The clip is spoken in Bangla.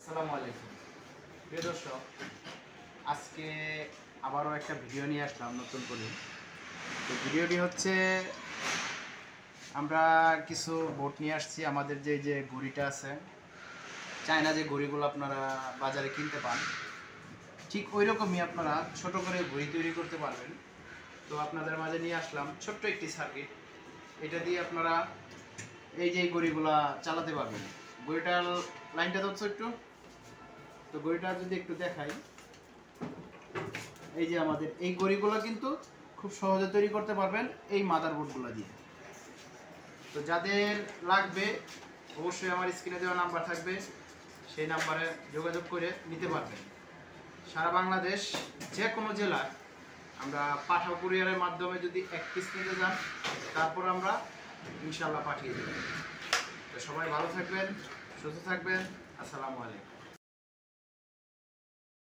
আসসালামু আলাইকুম প্রিয় দর্শক, আজকে আবারও একটা ভিডিও নিয়ে আসলাম নতুন করে। তো ভিডিওটি হচ্ছে আমরা কিছু বোট নিয়ে আসছি। আমাদের যে ঘড়িটা আছে, চায়না যে ঘড়িগুলো আপনারা বাজারে কিনতে পান, ঠিক ওই রকমই আপনারা ছোট করে ঘড়ি তৈরি করতে পারবেন। তো আপনাদের মাঝে নিয়ে আসলাম ছোট্ট একটি সার্কিট। এটা দিয়ে আপনারা এই যে ঘড়িগুলা চালাতে পারবেন। ঘড়িটার লাইনটা তো একটু, তো ঘড়িটা যদি একটু দেখাই, এই যে আমাদের এই ঘড়িগুলো কিন্তু খুব সহজে তৈরি করতে পারবেন এই মাদারবোর্ডগুলো দিয়ে। তো যাদের লাগবে অবশ্যই আমার স্ক্রিনে দেওয়া নাম্বার থাকবে, সেই নাম্বারে যোগাযোগ করে নিতে পারবেন। সারা বাংলাদেশ যে কোনো জেলায় আমরা পাঠাও কুরিয়ারের মাধ্যমে যদি এক পিস নিতে যান, তারপর আমরা ইনশাল্লাহ পাঠিয়ে দেব। তো সবাই ভালো থাকবেন, সুস্থ থাকবেন। আসসালামু আলাইকুম।